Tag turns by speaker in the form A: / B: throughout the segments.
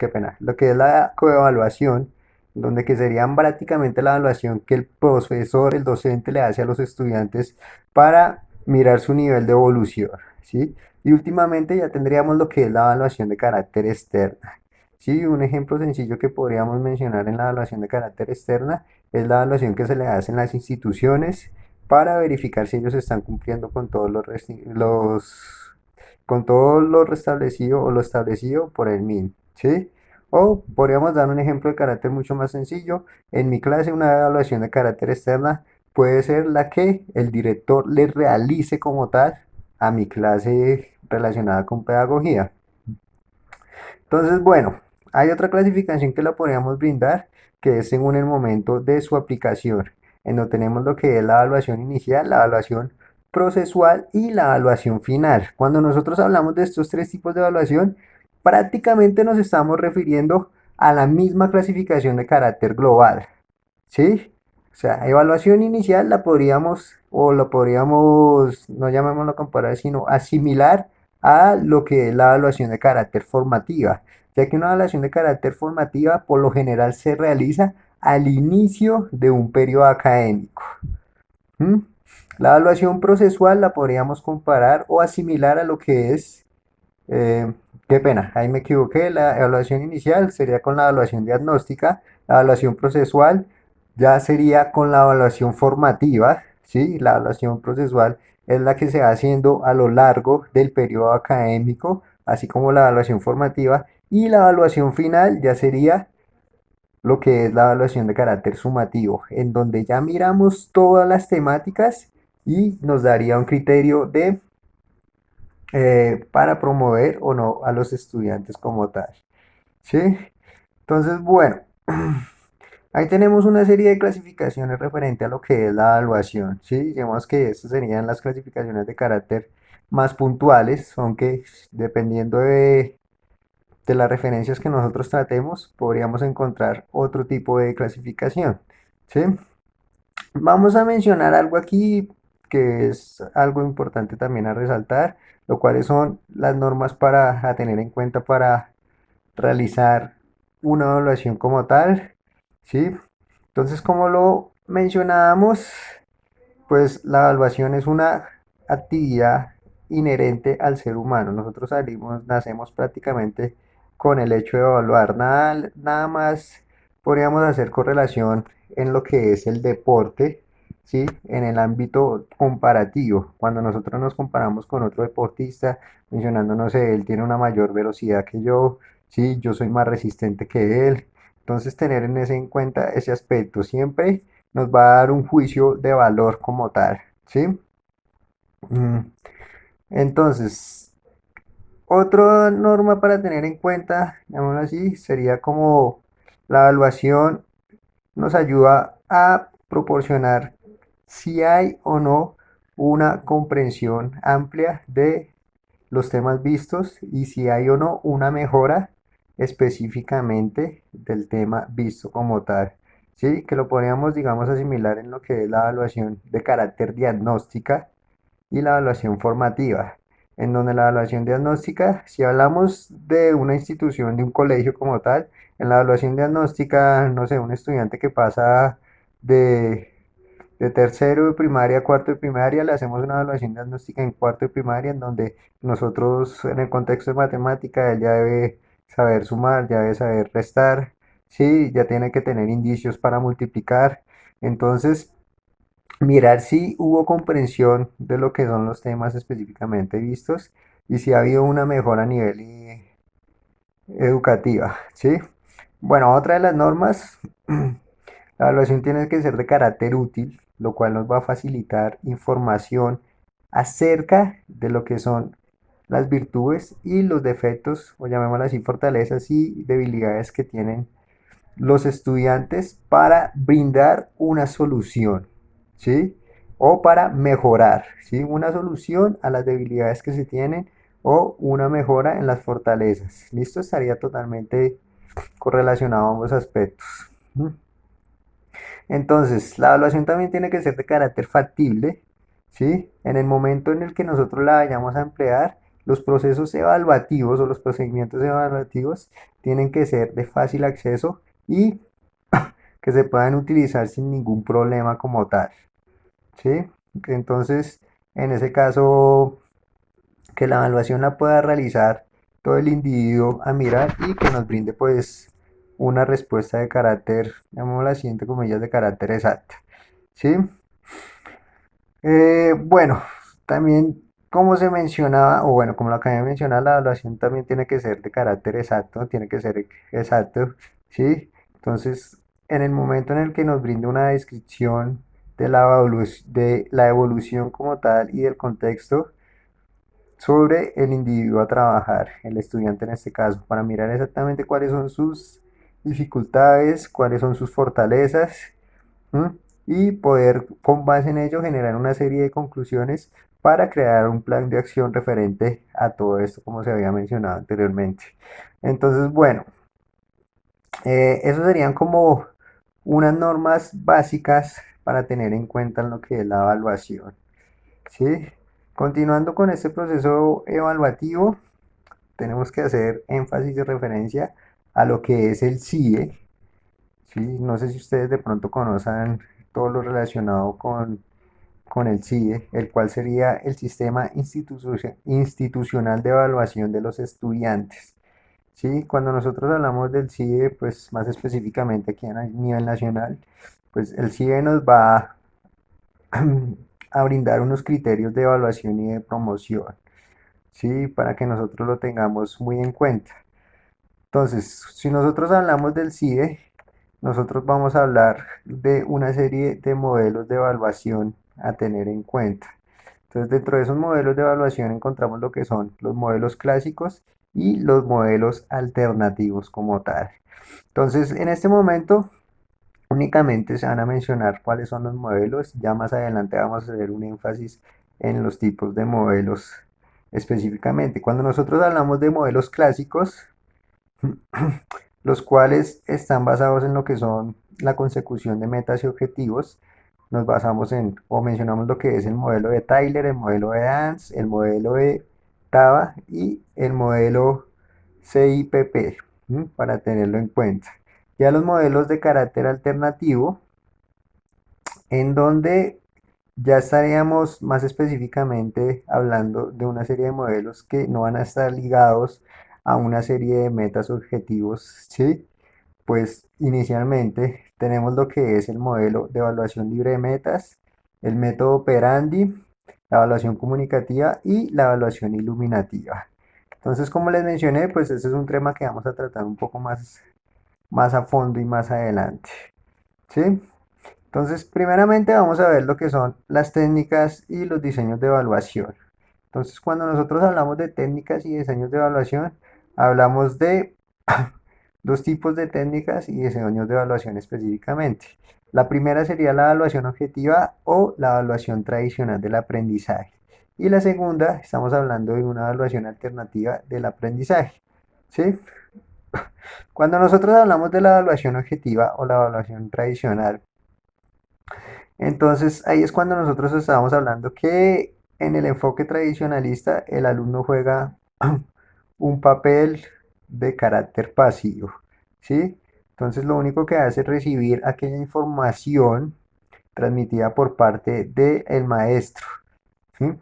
A: qué pena, lo que es la coevaluación, donde que serían prácticamente la evaluación que el profesor, el docente le hace a los estudiantes para mirar su nivel de evolución, ¿sí? Y últimamente ya tendríamos lo que es la evaluación de carácter externa. Sí, un ejemplo sencillo que podríamos mencionar en la evaluación de carácter externa es la evaluación que se le hace en las instituciones para verificar si ellos están cumpliendo con todos con todo lo restablecido o lo establecido por el MIN, ¿sí? O podríamos dar un ejemplo de carácter mucho más sencillo. En mi clase, una evaluación de carácter externa puede ser la que el director le realice como tal a mi clase relacionada con pedagogía. Entonces, bueno, hay otra clasificación que la podríamos brindar, que es según el momento de su aplicación, en donde tenemos lo que es la evaluación inicial, la evaluación procesual y la evaluación final. Cuando nosotros hablamos de estos tres tipos de evaluación, prácticamente nos estamos refiriendo a la misma clasificación de carácter global, ¿sí? O sea, evaluación inicial la podríamos, o lo podríamos, no llamémoslo comparar, sino asimilar a lo que es la evaluación de carácter formativa, ya que una evaluación de carácter formativa por lo general se realiza al inicio de un periodo académico. ¿Mm? La evaluación procesual la podríamos comparar o asimilar a lo que es, eh, qué pena, ahí me equivoqué, la evaluación inicial sería con la evaluación diagnóstica, la evaluación procesual ya sería con la evaluación formativa, ¿sí? La evaluación procesual es la que se va haciendo a lo largo del periodo académico, así como la evaluación formativa, y la evaluación final ya sería lo que es la evaluación de carácter sumativo, en donde ya miramos todas las temáticas y nos daría un criterio de para promover o no a los estudiantes como tal, ¿sí? Entonces, bueno, ahí tenemos una serie de clasificaciones referente a lo que es la evaluación, ¿sí? Digamos que estas serían las clasificaciones de carácter más puntuales, aunque dependiendo de las referencias que nosotros tratemos, podríamos encontrar otro tipo de clasificación, ¿sí? Vamos a mencionar algo aquí que es algo importante también a resaltar, lo cuales son las normas para a tener en cuenta para realizar una evaluación como tal, ¿sí? Entonces, como lo mencionábamos, pues la evaluación es una actividad inherente al ser humano. Nosotros salimos, nacemos prácticamente con el hecho de evaluar. Nada más podríamos hacer correlación en lo que es el deporte, ¿sí? En el ámbito comparativo. Cuando nosotros nos comparamos con otro deportista, mencionando, no sé, él tiene una mayor velocidad que yo, ¿sí? Yo soy más resistente que él. Entonces, tener en ese en cuenta ese aspecto siempre nos va a dar un juicio de valor como tal, ¿sí? Mm, Entonces, otra norma para tener en cuenta, llamémoslo así, sería como la evaluación nos ayuda a proporcionar si hay o no una comprensión amplia de los temas vistos y si hay o no una mejora específicamente del tema visto como tal. Sí, que lo podríamos, digamos, asimilar en lo que es la evaluación de carácter diagnóstica y la evaluación formativa. En donde la evaluación diagnóstica, si hablamos de una institución, de un colegio como tal, en la evaluación diagnóstica, no sé, un estudiante que pasa de de tercero de primaria a cuarto de primaria, le hacemos una evaluación diagnóstica en cuarto de primaria, en donde nosotros, en el contexto de matemática, él ya debe saber sumar, ya debe saber restar, sí, ya tiene que tener indicios para multiplicar. Entonces, mirar si hubo comprensión de lo que son los temas específicamente vistos y si ha habido una mejora a nivel educativa, ¿sí? Bueno, otra de las normas, la evaluación tiene que ser de carácter útil, lo cual nos va a facilitar información acerca de lo que son las virtudes y los defectos, o llamémoslo así, fortalezas y debilidades que tienen los estudiantes para brindar una solución, ¿sí? O para mejorar, ¿sí? Una solución a las debilidades que se tienen o una mejora en las fortalezas. Listo, estaría totalmente correlacionado a ambos aspectos. ¿Mm? Entonces, la evaluación también tiene que ser de carácter factible, ¿sí? En el momento en el que nosotros la vayamos a emplear, los procesos evaluativos o los procedimientos evaluativos tienen que ser de fácil acceso y que se puedan utilizar sin ningún problema como tal, ¿sí? Entonces, en ese caso, que la evaluación la pueda realizar todo el individuo a mirar y que nos brinde pues una respuesta de carácter, llamémosla así entre comillas, de carácter exacta, ¿sí? Bueno, también como se mencionaba, o bueno, como lo acabé de mencionar, la evaluación también tiene que ser de carácter exacto, tiene que ser exacto, ¿sí? Entonces, en el momento en el que nos brinde una descripción de la evolución como tal y del contexto sobre el individuo a trabajar, el estudiante en este caso, para mirar exactamente cuáles son sus dificultades, cuáles son sus fortalezas, ¿m? Y poder con base en ello generar una serie de conclusiones para crear un plan de acción referente a todo esto, como se había mencionado anteriormente. Entonces, bueno, eso serían como unas normas básicas para tener en cuenta en lo que es la evaluación, ¿sí? Continuando con este proceso evaluativo, tenemos que hacer énfasis y referencia a lo que es el CIE, ¿sí? No sé si ustedes de pronto conozcan todo lo relacionado con el CIE, el cual sería el Sistema Institucional de Evaluación de los Estudiantes. ¿Sí? Cuando nosotros hablamos del CIE, pues más específicamente aquí a nivel nacional, pues el CIE nos va a brindar unos criterios de evaluación y de promoción, ¿sí? Para que nosotros lo tengamos muy en cuenta. Entonces, si nosotros hablamos del CIE, nosotros vamos a hablar de una serie de modelos de evaluación a tener en cuenta. Entonces, dentro de esos modelos de evaluación encontramos lo que son los modelos clásicos y los modelos alternativos como tal. Entonces, en este momento únicamente se van a mencionar cuáles son los modelos. Ya más adelante vamos a hacer un énfasis en los tipos de modelos específicamente. Cuando nosotros hablamos de modelos clásicos, los cuales están basados en lo que son la consecución de metas y objetivos. Nos basamos en, o mencionamos lo que es el modelo de Tyler, el modelo de Dance, el modelo de TABA y el modelo CIPP, para tenerlo en cuenta. Ya los modelos de carácter alternativo, en donde ya estaríamos más específicamente hablando de una serie de modelos que no van a estar ligados a una serie de metas objetivos, ¿sí? Pues inicialmente tenemos lo que es el modelo de evaluación libre de metas, el método operandi, la evaluación comunicativa y la evaluación iluminativa. Entonces, como les mencioné, pues este es un tema que vamos a tratar un poco más a fondo y más adelante, ¿sí? Entonces, primeramente vamos a ver lo que son las técnicas y los diseños de evaluación. Entonces, cuando nosotros hablamos de técnicas y diseños de evaluación, hablamos de dos tipos de técnicas y diseños de evaluación específicamente. La primera sería la evaluación objetiva o la evaluación tradicional del aprendizaje. Y la segunda, estamos hablando de una evaluación alternativa del aprendizaje, ¿sí? Cuando nosotros hablamos de la evaluación objetiva o la evaluación tradicional, entonces ahí es cuando nosotros estábamos hablando que en el enfoque tradicionalista el alumno juega un papel de carácter pasivo, ¿sí? Entonces lo único que hace es recibir aquella información transmitida por parte del maestro, ¿sí?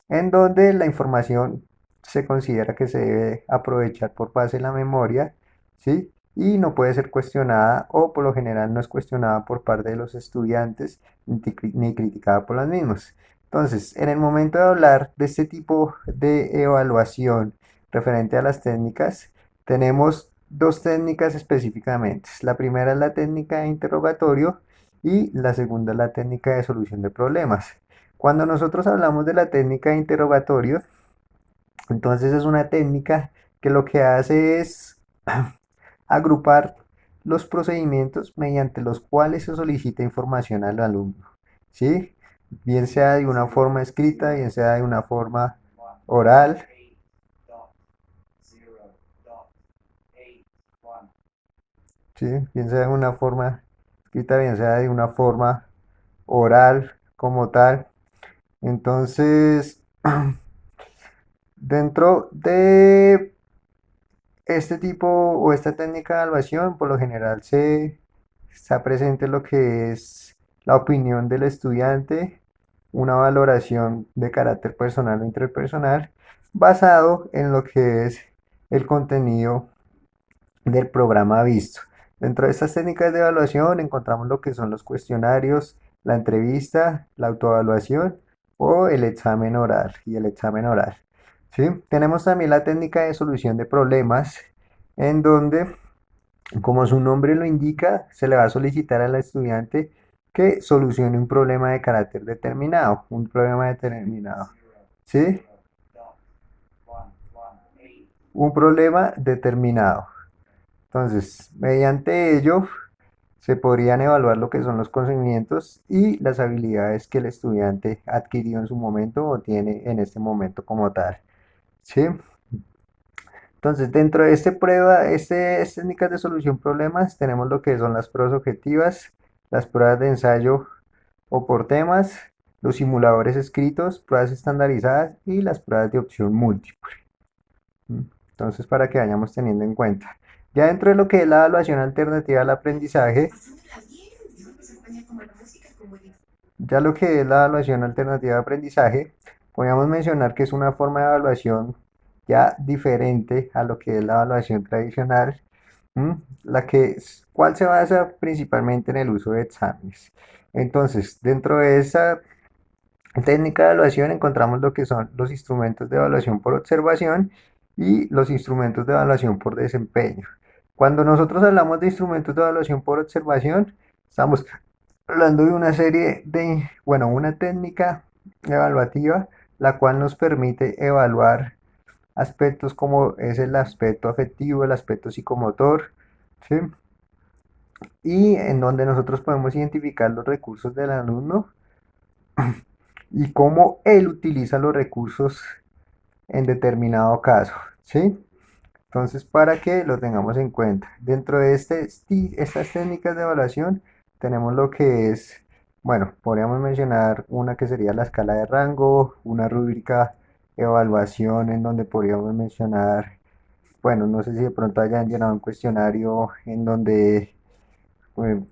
A: En donde la información se considera que se debe aprovechar por base de la memoria, ¿sí? Y no puede ser cuestionada o por lo general no es cuestionada por parte de los estudiantes ni criticada por los mismos. Entonces, en el momento de hablar de este tipo de evaluación referente a las técnicas, tenemos dos técnicas específicamente. La primera es la técnica de interrogatorio y la segunda es la técnica de solución de problemas. Cuando nosotros hablamos de la técnica de interrogatorio, entonces es una técnica que lo que hace es agrupar los procedimientos mediante los cuales se solicita información al alumno, ¿sí? Bien sea de una forma escrita, bien sea de una forma oral, ¿sí? Bien sea de una forma escrita, bien sea de una forma oral como tal. Entonces, Dentro de este tipo o esta técnica de evaluación, por lo general está presente lo que es la opinión del estudiante, una valoración de carácter personal o interpersonal, basado en lo que es el contenido del programa visto. Dentro de estas técnicas de evaluación encontramos lo que son los cuestionarios, la entrevista, la autoevaluación o el examen oral y el examen oral. ¿Sí? Tenemos también la técnica de solución de problemas, en donde, como su nombre lo indica, se le va a solicitar al estudiante que solucione un problema de carácter determinado, un problema determinado. ¿Sí? Un problema determinado. Entonces, mediante ello, se podrían evaluar lo que son los conocimientos y las habilidades que el estudiante adquirió en su momento o tiene en este momento como tal. ¿Sí? Entonces, dentro de este prueba, estas técnicas de solución de problemas, tenemos lo que son las pruebas objetivas, las pruebas de ensayo o por temas, los simuladores escritos, pruebas estandarizadas y las pruebas de opción múltiple. ¿Mm? Entonces, para que vayamos teniendo en cuenta. Ya dentro de lo que es la evaluación alternativa al aprendizaje, ya lo que es la evaluación alternativa de aprendizaje, podríamos mencionar que es una forma de evaluación ya diferente a lo que es la evaluación tradicional, ¿m? ¿Cuál se basa principalmente en el uso de exámenes? Entonces, dentro de esa técnica de evaluación encontramos lo que son los instrumentos de evaluación por observación y los instrumentos de evaluación por desempeño. Cuando nosotros hablamos de instrumentos de evaluación por observación, estamos hablando de una serie de, bueno, una técnica evaluativa, la cual nos permite evaluar aspectos como es el aspecto afectivo, el aspecto psicomotor, ¿sí? Y en donde nosotros podemos identificar los recursos del alumno y cómo él utiliza los recursos en determinado caso, ¿sí? Entonces, para que lo tengamos en cuenta. Dentro de estas técnicas de evaluación, tenemos lo que es, bueno, podríamos mencionar una que sería la escala de rango, una rúbrica evaluación en donde podríamos mencionar, bueno, no sé si de pronto hayan llenado un cuestionario en donde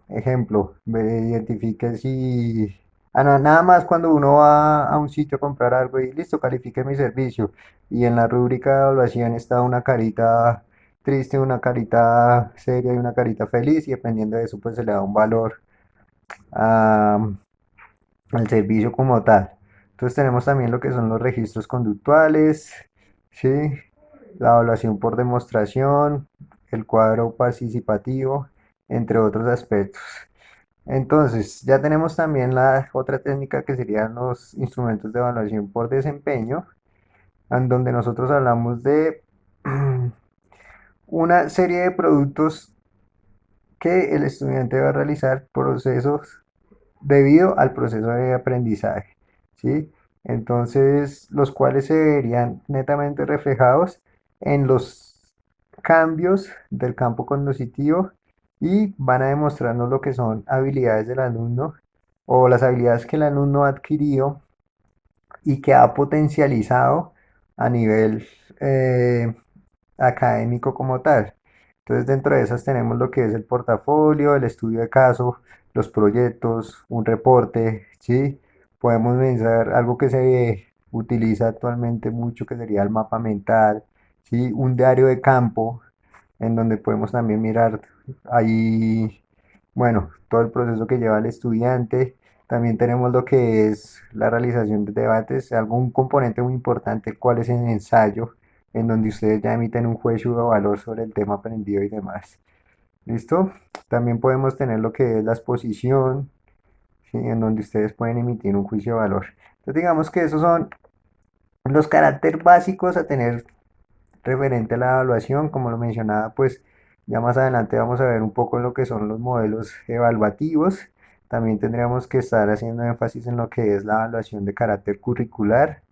A: ejemplo, identifique si... Ah, no, nada más cuando uno va a un sitio a comprar algo y listo, califique mi servicio. Y en la rúbrica de evaluación está una carita triste, una carita seria y una carita feliz y dependiendo de eso pues se le da un valor a- al servicio como tal. Entonces tenemos también lo que son los registros conductuales, ¿sí? La evaluación por demostración, el cuadro participativo, entre otros aspectos. Entonces, ya tenemos también la otra técnica que serían los instrumentos de evaluación por desempeño, en donde nosotros hablamos de una serie de productos que el estudiante va a realizar procesos debido al proceso de aprendizaje, ¿sí? Entonces, los cuales se verían netamente reflejados en los cambios del campo cognitivo y van a demostrarnos lo que son habilidades del alumno o las habilidades que el alumno ha adquirido y que ha potencializado a nivel eh, académico como tal. Entonces, dentro de esas tenemos lo que es el portafolio, el estudio de caso, los proyectos, un reporte, ¿sí? Podemos pensar algo que se utiliza actualmente mucho, que sería el mapa mental, ¿sí? Un diario de campo, en donde podemos también mirar ahí, bueno, todo el proceso que lleva el estudiante. También tenemos lo que es la realización de debates, algún componente muy importante, cuál es el ensayo, en donde ustedes ya emiten un juicio de valor sobre el tema aprendido y demás. ¿Listo? También podemos tener lo que es la exposición, ¿sí? En donde ustedes pueden emitir un juicio de valor. Entonces digamos que esos son los caracteres básicos a tener referente a la evaluación. Como lo mencionaba, pues ya más adelante vamos a ver un poco lo que son los modelos evaluativos. También tendríamos que estar haciendo énfasis en lo que es la evaluación de carácter curricular,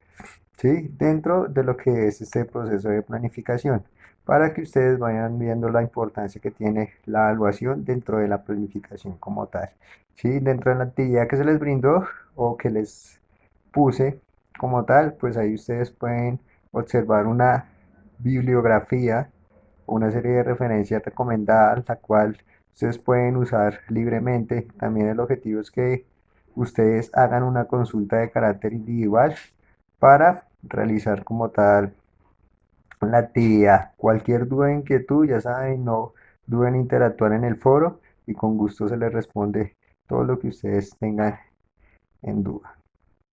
A: ¿sí? Dentro de lo que es este proceso de planificación, para que ustedes vayan viendo la importancia que tiene la evaluación dentro de la planificación como tal, ¿sí? Dentro de la actividad que se les brindó o que les puse como tal, pues ahí ustedes pueden observar una bibliografía o una serie de referencias recomendadas, la cual ustedes pueden usar libremente. También el objetivo es que ustedes hagan una consulta de carácter individual para realizar como tal la actividad. Cualquier duda, inquietud, ya saben, no duden en interactuar en el foro y con gusto se les responde todo lo que ustedes tengan en duda.